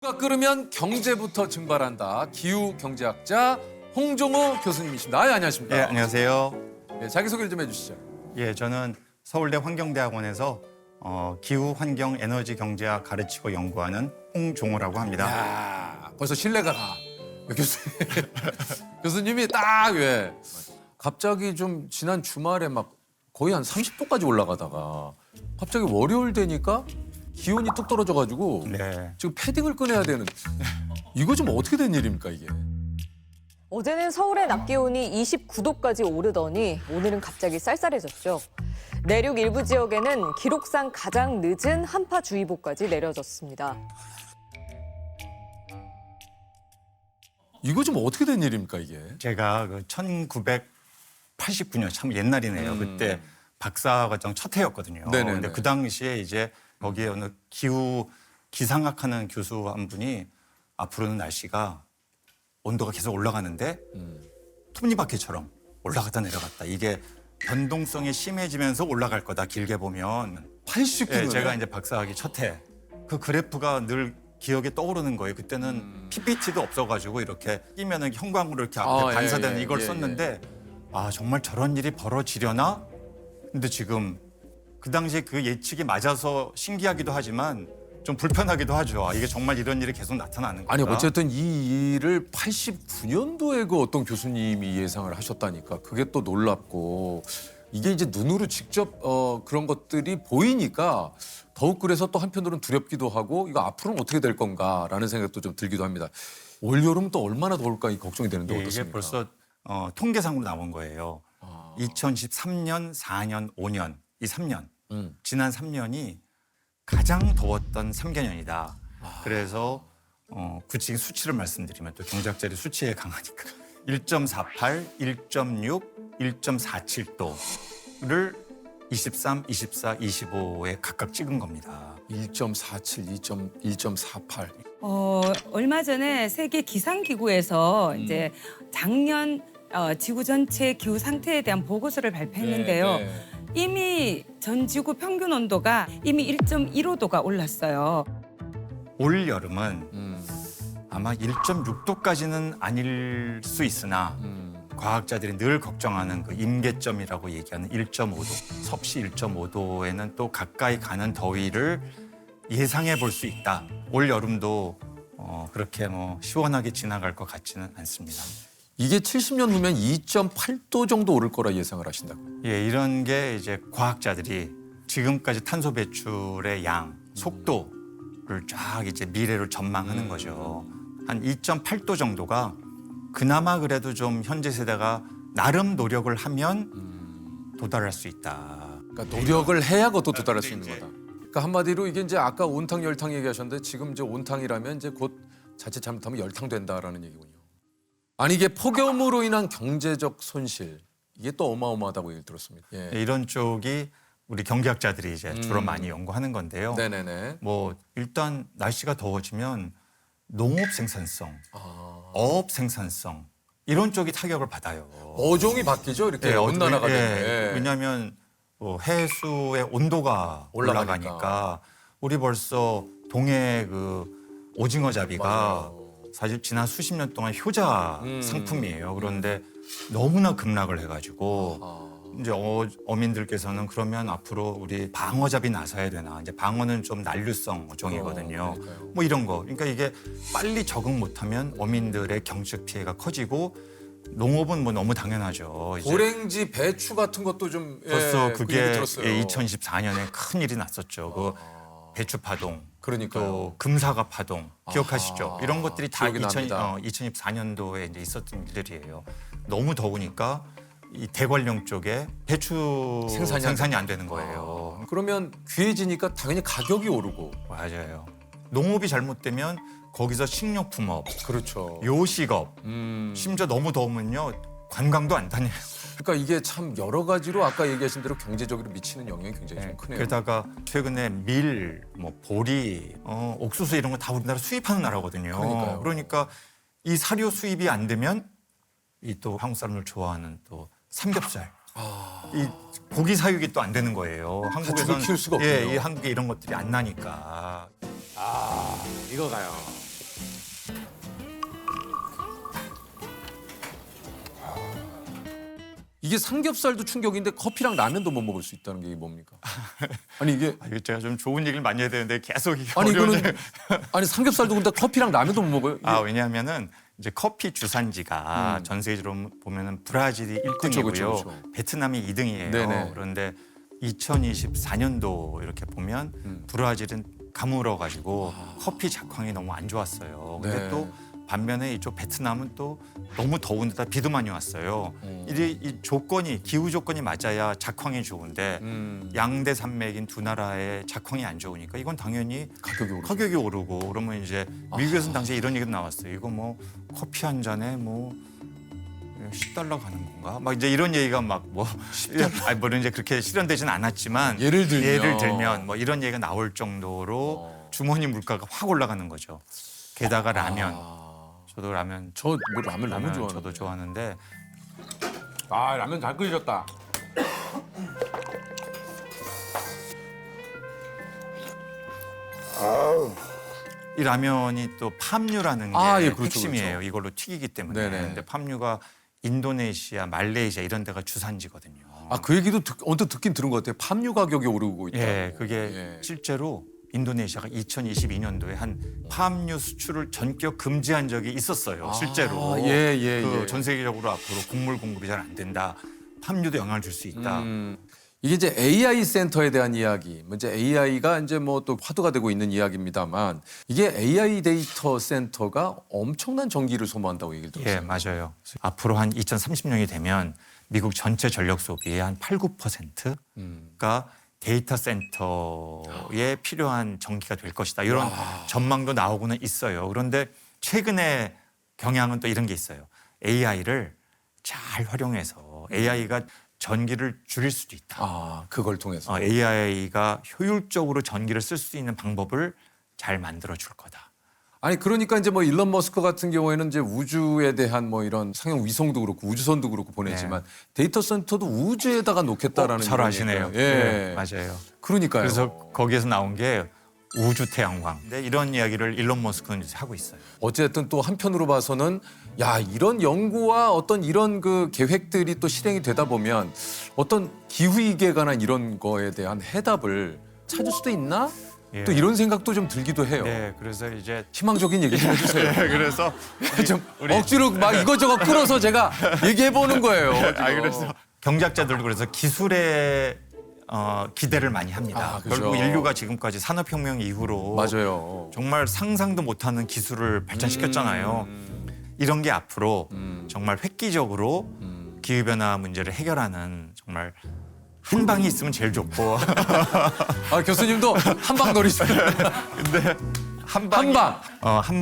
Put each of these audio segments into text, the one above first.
기후가 끓으면 경제부터 증발한다. 기후 경제학자 홍종호 교수님이십니다. 안녕하십니까? 예, 안녕하세요. 자기소개를 좀 해주시죠. 예, 저는 서울대 환경대학원에서 기후, 환경, 에너지 경제학 가르치고 연구하는 홍종호라고 합니다. 야, 벌써 신뢰가 가. 교수님. 교수님이 딱 왜 갑자기 좀 지난 주말에 막 거의 한 30도까지 올라가다가 갑자기 월요일 되니까 기온이 뚝 떨어져가지고 네. 지금 패딩을 꺼내야 되는 이거 좀 어떻게 된 일입니까 이게? 어제는 서울의 낮 기온이 29도까지 오르더니 오늘은 갑자기 쌀쌀해졌죠. 내륙 일부 지역에는 기록상 가장 늦은 한파주의보까지 내려졌습니다. 이거 좀 어떻게 된 일입니까 이게? 제가 그 1989년 참 옛날이네요. 그때 박사과정 첫 해였거든요. 네네네. 근데 그 당시에 이제 거기에 어느 기후 기상학하는 교수 한 분이 앞으로는 날씨가 온도가 계속 올라가는데 톱니바퀴처럼 올라갔다 내려갔다. 이게 변동성이 심해지면서 올라갈 거다. 길게 보면. 89년. 예, 제가 이제 박사학위 첫 해. 그 그래프가 늘 기억에 떠오르는 거예요. 그때는 PPT도 없어가지고 이렇게 끼면은 형광으로 이렇게 앞에 반사되는 예, 이걸 예, 썼는데 아 정말 저런 일이 벌어지려나? 근데 지금 그 당시에 그 예측이 맞아서 신기하기도 하지만 좀 불편하기도 하죠. 아, 이게 정말 이런 일이 계속 나타나는 거다. 아니 어쨌든 이 일을 89년도에 그 어떤 교수님이 예상을 하셨다니까 그게 또 놀랍고 이게 이제 눈으로 직접 그런 것들이 보이니까 더욱 그래서 또 한편으로는 두렵기도 하고 이거 앞으로는 어떻게 될 건가라는 생각도 좀 들기도 합니다. 올 여름 또 얼마나 더울까 이 걱정이 되는데 예, 어떻습니까? 이게 벌써 통계상으로 나온 거예요. 2013년, 4년, 5년 이 3년 지난 3년이 가장 더웠던 3개년이다. 그래서 구체적인 수치를 말씀드리면 또 경제학자들이 수치에 강하니까 1.48, 1.6, 1.47도를 23, 24, 25에 각각 찍은 겁니다. 1.47, 1.48. 얼마 전에 세계 기상기구에서 이제 작년 지구 전체 기후 상태에 대한 보고서를 발표했는데요. 네. 이미 전 지구 평균 온도가 이미 1.15도가 올랐어요. 올 여름은 아마 1.6도까지는 아닐 수 있으나 과학자들이 늘 걱정하는 그 임계점이라고 얘기하는 1.5도, 섭씨 1.5도에는 또 가까이 가는 더위를 예상해 볼 수 있다. 올 여름도 그렇게 시원하게 지나갈 것 같지는 않습니다. 이게 70년 후면 2.8도 정도 오를 거라 예상을 하신다고요. 예, 이런 게 이제 과학자들이 지금까지 탄소 배출의 양, 속도를 쫙 이제 미래를 전망하는 거죠. 한 2.8도 정도가 그나마 그래도 좀 현재 세대가 나름 노력을 하면 도달할 수 있다. 그러니까 노력을 해야 그것도 도달할 수 있는 이제 거다. 그러니까 한마디로 이게 이제 아까 온탕 열탕 얘기하셨는데 지금 이제 온탕이라면 이제 곧 자칫 잘못하면 열탕 된다라는 얘기군요. 아니 이게 폭염으로 인한 경제적 손실 이게 또 어마어마하다고 얘기 들었습니다. 예. 이런 쪽이 우리 경제학자들이 이제 주로 많이 연구하는 건데요. 네네네. 일단 날씨가 더워지면 농업 생산성, 어업 생산성 이런 쪽이 타격을 받아요. 어종이 바뀌죠 이렇게 온난화가 되면. 왜냐하면 해수의 온도가 올라가니까. 올라가니까 우리 벌써 동해 그 오징어 잡이가 맞아요. 사실 지난 수십 년 동안 효자 상품이에요. 그런데 너무나 급락을 해가지고 이제 어민들께서는 그러면 앞으로 우리 방어잡이 나서야 되나? 이제 방어는 좀 난류성 어종이거든요. 그러니까요. 이런 거. 그러니까 이게 빨리 적응 못하면 어민들의 경제적 피해가 커지고 농업은 너무 당연하죠. 이제 고랭지 배추 같은 것도 좀 벌써 그 얘기 그게 들었어요. 2024년에 큰 일이 났었죠. 그 배추 파동, 그러니까요. 또 금사과 파동 기억하시죠? 이런 것들이 다 기억이 납니다. 2024년도에 이제 있었던 일들이에요. 너무 더우니까 이 대관령 쪽에 배추 생산이 안 되는 거예요. 그러면 귀해지니까 당연히 가격이 오르고. 맞아요. 농업이 잘못되면 거기서 식료품업, 그렇죠. 요식업, 심지어 너무 더우면요 관광도 안 다녀요. 그러니까 이게 참 여러 가지로 아까 얘기하신 대로 경제적으로 미치는 영향이 굉장히 좀 크네요. 게다가 최근에 밀, 보리, 옥수수 이런 거 다 우리나라 수입하는 나라거든요. 그러니까요. 그러니까 이 사료 수입이 안 되면 이 또 한국 사람들 좋아하는 또 삼겹살, 이 고기 사육이 또 안 되는 거예요. 한국에서는 키울 수가 없군요. 이 한국에 이런 것들이 안 나니까. 이거가요. 이게 삼겹살도 충격인데 커피랑 라면도 못 먹을 수 있다는 게 뭡니까? 아니 이게 이거 제가 좀 좋은 얘기를 많이 해야 되는데 계속 이게 아니 어려운 이거는 아니 삼겹살도 근데 커피랑 라면도 못 먹어요? 이게 왜냐하면은 이제 커피 주산지가 전 세계적으로 보면은 브라질이 1등이고요. 그쵸, 그쵸. 베트남이 2등이에요. 네네. 그런데 2024년도 이렇게 보면 브라질은 가물어 가지고 커피 작황이 너무 안 좋았어요. 근데 네. 또 반면에 이쪽 베트남은 또 너무 더운 데다 비도 많이 왔어요. 이 조건이 기후 조건이 맞아야 작황이 좋은데 양대 산맥인 두 나라의 작황이 안 좋으니까 이건 당연히 가격이 오르고. 오르고 그러면 이제 미국에서는 당시에 이런 얘기도 나왔어요. 이거 뭐 커피 한 잔에 뭐 $10 가는 건가? 막 이제 이런 얘기가 막뭐 물론 이제 그렇게 실현되지는 않았지만 예를 들면 뭐 이런 얘기가 나올 정도로 주머니 물가가 확 올라가는 거죠. 게다가 라면. 저도 라면 저 뭐 라면 너무 좋아하는데. 저도 좋아하는데 아 라면 잘 끓이셨다. 이 라면이 또 팜유라는 게 예, 그렇죠, 핵심이에요. 그렇죠. 이걸로 튀기기 때문에. 네네. 근데 팜유가 인도네시아, 말레이시아 이런 데가 주산지거든요. 그 얘기도 언뜻 듣긴 들은 것 같아요. 팜유 가격이 오르고 있다. 예, 그게 예. 실제로 인도네시아가 2022년도에 한 팜유 수출을 전격 금지한 적이 있었어요. 실제로. 예. 전 세계적으로 앞으로 곡물 공급이 잘 안 된다. 팜유도 영향을 줄 수 있다. 이게 이제 AI 센터에 대한 이야기, 이제 AI가 이제 뭐 또 화두가 되고 있는 이야기입니다만 이게 AI 데이터 센터가 엄청난 전기를 소모한다고 얘기를 들었어요. 예, 맞아요. 앞으로 한 2030년이 되면 미국 전체 전력 소비의 한 8, 9%가 데이터 센터에 필요한 전기가 될 것이다. 이런 전망도 나오고는 있어요. 그런데 최근에 경향은 또 이런 게 있어요. AI를 잘 활용해서 AI가 전기를 줄일 수도 있다. 그걸 통해서. AI가 효율적으로 전기를 쓸 수 있는 방법을 잘 만들어 줄 거다. 아니 그러니까 이제 뭐 일론 머스크 같은 경우에는 이제 우주에 대한 뭐 이런 상용 위성도 그렇고 우주선도 그렇고 보냈지만 데이터 센터도 우주에다가 놓겠다라는 잘 이런 아시네요. 얘기가. 예. 맞아요. 그러니까요. 그래서 거기에서 나온 게 우주 태양광. 근데 이런 이야기를 일론 머스크는 이제 하고 있어요. 어쨌든 또 한편으로 봐서는 야 이런 연구와 어떤 이런 그 계획들이 또 실행이 되다 보면 어떤 기후 위기에 관한 이런 거에 대한 해답을 찾을 수도 있나? 예. 또 이런 생각도 좀 들기도 해요. 네, 그래서 이제 희망적인 얘기 좀 해주세요. 그래서 좀 억지로 막 이것저것 끌어서 제가 얘기해 보는 거예요. 그래서 경제학자들도 그래서 기술에 기대를 많이 합니다. 그죠. 결국 인류가 지금까지 산업혁명 이후로 맞아요. 정말 상상도 못하는 기술을 발전시켰잖아요. 이런 게 앞으로 정말 획기적으로 기후변화 문제를 해결하는 정말 한 방이 있으면 제일 좋고 교수님도 한방 노리시네요. 근데 한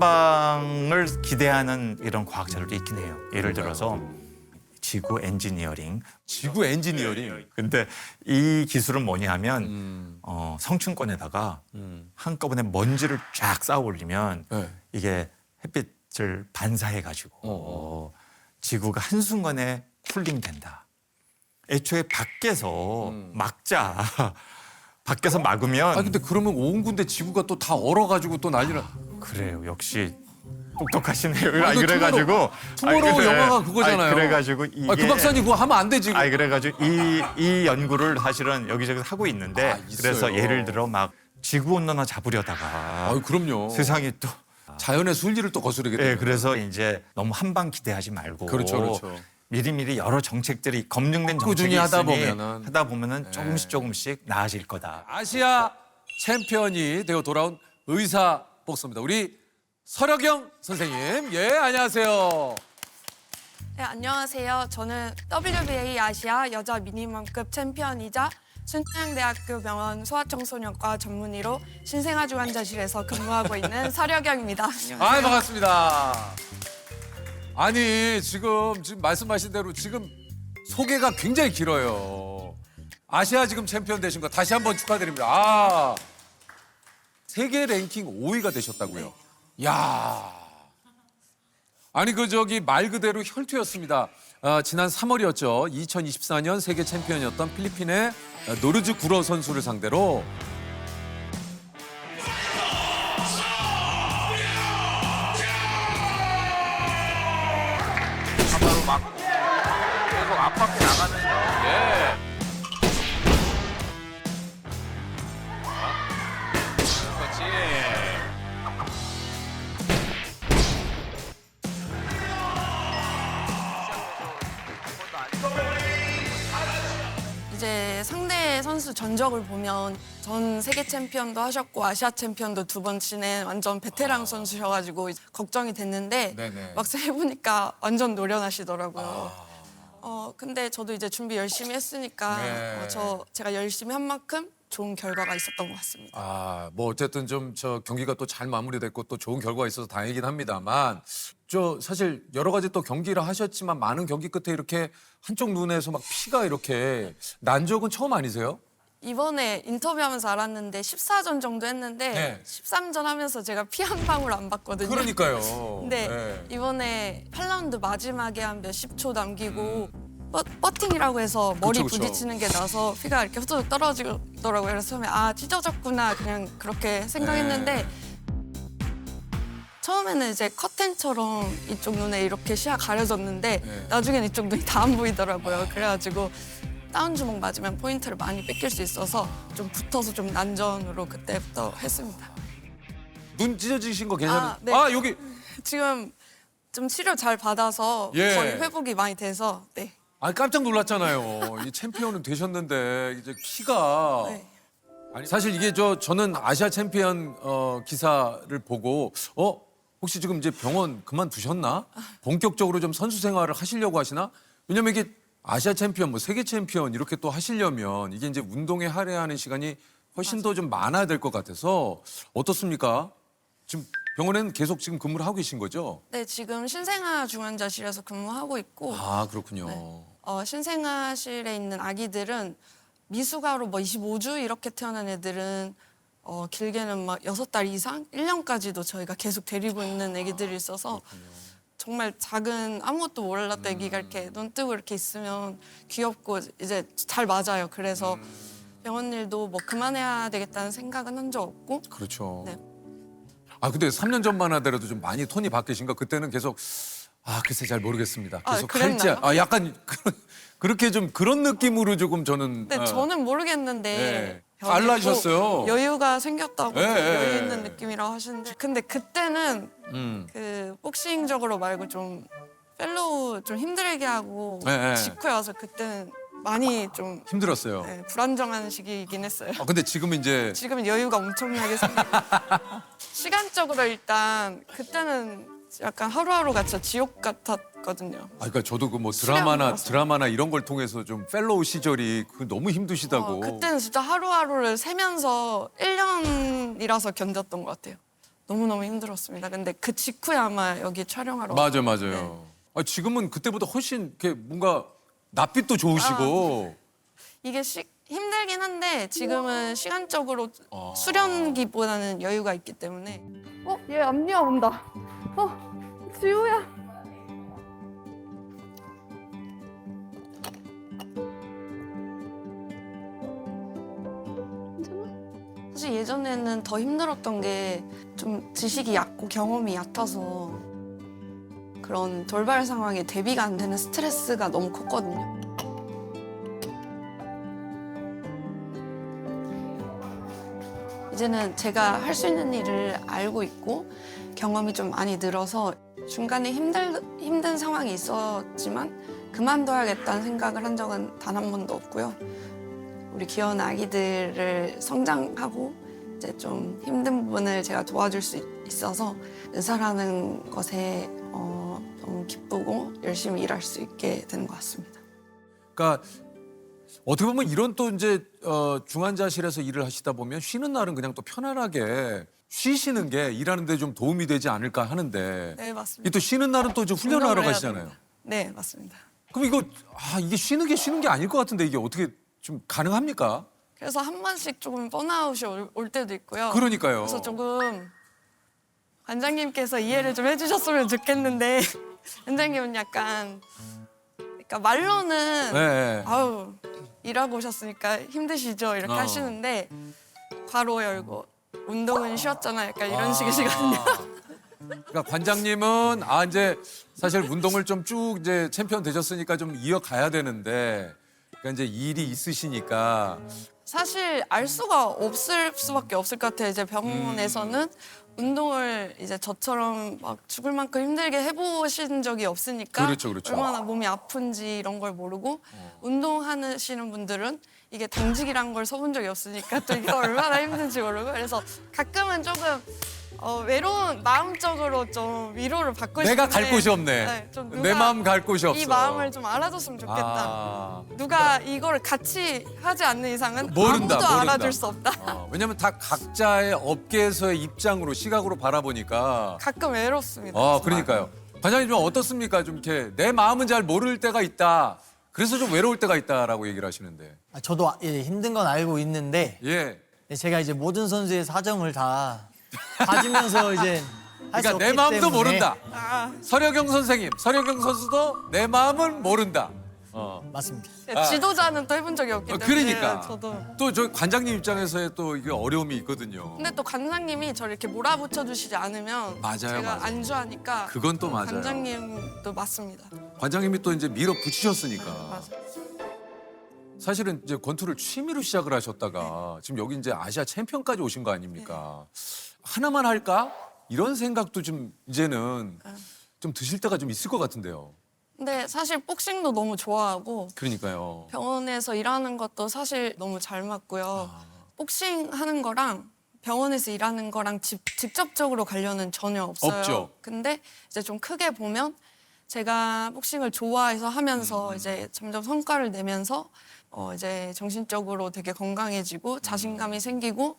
방을 기대하는 이런 과학자들도 있긴 해요. 예를 들어서 지구 엔지니어링. 지구 엔지니어링. 근데 이 기술은 뭐냐면 성층권에다가 한꺼번에 먼지를 쫙 쌓아 올리면 네. 이게 햇빛을 반사해가지고 지구가 한순간에 쿨링된다. 애초에 밖에서 막자. 밖에서 막으면 근데 그러면 온 군데 지구가 또 다 얼어가지고 또 난리나. 그래요. 역시 똑똑하시네요. 이거 그래가지고 투모로우 영화가 그거잖아요. 그래가지고 이게 그 박사님 그거 하면 안 되지. 그래가지고 이 연구를 사실은 여기저기 하고 있는데 있어요. 그래서 예를 들어 막 지구 온난화 잡으려다가 그럼요. 세상이 또 자연의 순리를 또 거스르게 돼요. 그래서 이제 너무 한 방 기대하지 말고 그렇죠. 미리미리 여러 정책들이 검증된 꾸준히 정책이 하다 보면은 조금씩 나아질 거다. 아시아 챔피언이 되어 돌아온 의사 복수입니다. 우리 설혁영 선생님. 예, 안녕하세요. 네, 안녕하세요. 저는 WBA 아시아 여자 미니멈급 챔피언이자 순천향대학교 병원 소아청소년과 전문의로 신생아주 환자실에서 근무하고 있는 설혁영입니다. 안녕하세요. 반갑습니다. 아니 지금 말씀하신 대로 지금 소개가 굉장히 길어요. 아시아 지금 챔피언 되신 거 다시 한번 축하드립니다. 세계 랭킹 5위가 되셨다고요? 야. 아니 말 그대로 혈투였습니다. 지난 3월이었죠. 2024년 세계 챔피언이었던 필리핀의 노르즈 구러 선수를 상대로 계속 밖에 나가면서 예. 그렇지. 이제 상대 선수 전적을 보면 전 세계 챔피언도 하셨고 아시아 챔피언도 2번 치는 완전 베테랑 선수셔가지고 걱정이 됐는데 네네. 막상 해보니까 완전 노련하시더라고요. 근데 저도 이제 준비 열심히 했으니까 네. 제가 열심히 한 만큼 좋은 결과가 있었던 것 같습니다. 아, 뭐 어쨌든 좀 저 경기가 또 잘 마무리됐고 또 좋은 결과가 있어서 다행이긴 합니다만 저 사실 여러 가지 또 경기를 하셨지만 많은 경기 끝에 이렇게 한쪽 눈에서 막 피가 이렇게 난 적은 처음 아니세요? 이번에 인터뷰하면서 알았는데 14전 정도 했는데 네. 13전 하면서 제가 피 한 방울 안 봤거든요. 그러니까요. 근데 네. 이번에 8라운드 마지막에 한 몇십 초 남기고 버팅이라고 해서 머리 그쵸. 부딪히는 게 나서 피가 이렇게 후두둑 떨어지더라고요. 그래서 처음에 찢어졌구나 그냥 그렇게 생각했는데 네. 처음에는 이제 커튼처럼 이쪽 눈에 이렇게 시야 가려졌는데 네. 나중엔 이쪽 눈이 다 안 보이더라고요. 그래가지고 다운 주먹 맞으면 포인트를 많이 뺏길 수 있어서 좀 붙어서 좀 난전으로 그때부터 했습니다. 눈 찢어지신 거 괜찮은? 아, 네. 여기. 지금 좀 치료 잘 받아서 예. 거의 회복이 많이 돼서 네. 깜짝 놀랐잖아요. 이 챔피언은 되셨는데 이제 키가 네. 아니 사실 이게 저는 아시아 챔피언 기사를 보고 혹시 지금 이제 병원 그만두셨나? 본격적으로 좀 선수 생활을 하시려고 하시나? 왜냐면 이게 아시아 챔피언, 뭐 세계 챔피언 이렇게 또 하시려면 이게 이제 운동에 할애하는 시간이 훨씬 더 좀 많아야 될 것 같아서 어떻습니까? 지금 병원에는 계속 지금 근무를 하고 계신 거죠? 네, 지금 신생아 중환자실에서 근무하고 있고 아 그렇군요. 네. 신생아실에 있는 아기들은 미숙아로 뭐 25주 이렇게 태어난 애들은 길게는 막 6달 이상, 1년까지도 저희가 계속 데리고 있는 애기들이 있어서 정말 작은 아무것도 몰랐던 애기가 이렇게 눈 뜨고 이렇게 있으면 귀엽고 이제 잘 맞아요. 그래서 병원 일도 뭐 그만해야 되겠다는 생각은 한 적 없고 그렇죠. 네. 근데 3년 전만 하더라도 좀 많이 톤이 바뀌신가? 그때는 계속 글쎄 잘 모르겠습니다. 계속 그랬나요? 약간 그렇게 좀 그런 느낌으로 조금 저는 근데 저는 모르겠는데 네. 병원에 달라지셨어요. 꼭 여유가 생겼다고 네, 좀 네. 여유 있는 느낌이라고 하시는데 근데 그때는 음. 그 복싱적으로 말고 좀 팔로우 좀 힘들게 하고 네, 네. 직후에 와서 그때는 많이 좀 힘들었어요. 네, 불안정한 시기이긴 했어요. 근데 지금은 이제 지금은 여유가 엄청나게 생겼어요. 시간적으로 일단 그때는 약간 하루하루가 진짜 지옥 같았거든요. 그러니까 저도 그 뭐 수련을 드라마나 이런 걸 통해서 좀 팔로우 시절이 너무 힘드시다고. 그때는 진짜 하루하루를 세면서 1년이라서 견뎠던 것 같아요. 너무너무 힘들었습니다. 근데 그 직후에 아마 여기 촬영하러 맞아요. 지금은 그때보다 훨씬 이렇게 뭔가 낯빛도 좋으시고. 이게 힘들긴 한데 지금은 시간적으로 수련기보다는 여유가 있기 때문에 얘 앞니가 온다. 지우야. 사실 예전에는 더 힘들었던 게 좀 지식이 얕고 경험이 얕아서 그런 돌발 상황에 대비가 안 되는 스트레스가 너무 컸거든요. 이제는 제가 할 수 있는 일을 알고 있고 경험이 좀 많이 늘어서 중간에 힘든 상황이 있었지만 그만둬야겠다는 생각을 한 적은 단 한 번도 없고요. 우리 귀여운 아기들을 성장하고 이제 좀 힘든 부분을 제가 도와줄 수 있어서 의사라는 것에 너무 기쁘고 열심히 일할 수 있게 되는 것 같습니다. 그러니까 어떻게 보면 이런 또 이제 중환자실에서 일을 하시다 보면 쉬는 날은 그냥 또 편안하게 쉬시는 게 일하는 데 좀 도움이 되지 않을까 하는데 네, 맞습니다. 이 또 쉬는 날은 또 좀 훈련을 하러 운동을 해야 가시잖아요. 됩니다. 네, 맞습니다. 그럼 이거 이게 쉬는 게 아닐 것 같은데 이게 어떻게 좀 가능합니까? 그래서 한 번씩 조금 번아웃이 올 때도 있고요. 그러니까요. 그래서 조금 관장님께서 이해를 좀 해주셨으면 좋겠는데 관장님은 약간 그러니까 말로는 네. 아우 일하고 오셨으니까 힘드시죠 이렇게 하시는데 괄호 열고 운동은 쉬었잖아 약간 이런 식이시거든요. 그러니까 관장님은 이제 사실 운동을 좀 쭉 이제 챔피언 되셨으니까 좀 이어가야 되는데 그러니까 이제 일이 있으시니까 사실 알 수가 없을 수밖에 없을 것 같아요. 이제 병원에서는 운동을 이제 저처럼 막 죽을 만큼 힘들게 해보신 적이 없으니까 그렇죠, 그렇죠. 얼마나 몸이 아픈지 이런 걸 모르고 운동하시는 분들은 이게 당직이란 걸 써본 적이 없으니까 또 이게 얼마나 힘든지 모르고 그래서 가끔은 조금 외로운 마음적으로 좀 위로를 받고 싶은데 내가 갈 곳이 없네. 좀 내 마음 갈 곳이 없어. 이 마음을 좀 알아줬으면 좋겠다. 아, 누가 이걸 같이 하지 않는 이상은 모른다, 아무도 모른다. 알아줄 수 없다. 왜냐면 다 각자의 업계에서의 입장으로 시각으로 바라보니까. 가끔 외롭습니다. 그러니까요. 관장님 좀 어떻습니까? 좀 이렇게 내 마음은 잘 모를 때가 있다. 그래서 좀 외로울 때가 있다라고 얘기를 하시는데. 저도 힘든 건 알고 있는데 예. 제가 이제 모든 선수의 사정을 다 봐주면서 이제 할 수 그러니까 없기 내 마음도 때문에 모른다. 아, 서려경 선생님, 서려경 선수도 내 마음은 모른다. 맞습니다. 지도자는 또 해본 적이 없기 때문에 그러니까. 저도. 또 저 관장님 입장에서의 또 이게 어려움이 있거든요. 근데 또 관장님이 저를 이렇게 몰아붙여 주시지 않으면 맞아요, 제가 맞아요. 안주하니까 그건 또 맞아요. 관장님도 맞습니다. 관장님이 또 이제 밀어붙이셨으니까. 맞아요. 사실은 이제 권투를 취미로 시작을 하셨다가 지금 여기 이제 아시아 챔피언까지 오신 거 아닙니까? 하나만 할까? 이런 생각도 좀 이제는 좀 드실 때가 좀 있을 것 같은데요. 근데 사실 복싱도 너무 좋아하고 그러니까요. 병원에서 일하는 것도 사실 너무 잘 맞고요. 복싱 하는 거랑 병원에서 일하는 거랑 직접적으로 관련은 전혀 없어요. 없죠. 근데 이제 좀 크게 보면 제가 복싱을 좋아해서 하면서 이제 점점 성과를 내면서 이제 정신적으로 되게 건강해지고 자신감이 생기고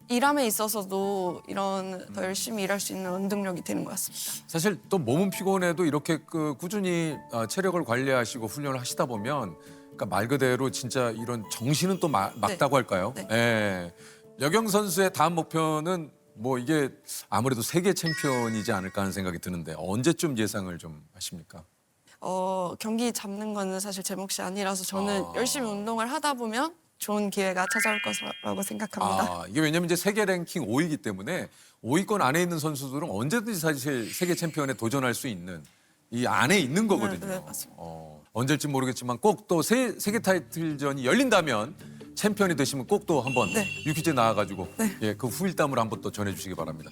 일함에 있어서도 이런 더 열심히 일할 수 있는 원동력이 되는 것 같습니다. 사실 또 몸은 피곤해도 이렇게 꾸준히 체력을 관리하시고 훈련을 하시다 보면 그러니까 말 그대로 진짜 이런 정신은 또 막다고 할까요? 네. 예. 여경 선수의 다음 목표는 뭐 이게 아무래도 세계 챔피언이지 않을까 하는 생각이 드는데 언제쯤 예상을 좀 하십니까? 경기 잡는 거는 사실 제 몫이 아니라서 저는 열심히 운동을 하다 보면 좋은 기회가 찾아올 거라고 생각합니다. 이게 왜냐면 이제 세계 랭킹 5위이기 때문에 5위권 안에 있는 선수들은 언제든지 사실 세계 챔피언에 도전할 수 있는 이 안에 있는 거거든요. 네, 맞습니다. 언제일지 모르겠지만 꼭 또 세계 타이틀전이 열린다면 챔피언이 되시면 꼭 또 한번 네. 유퀴즈에 나와가지고 예, 그 후일담을 한번 또 전해주시기 바랍니다.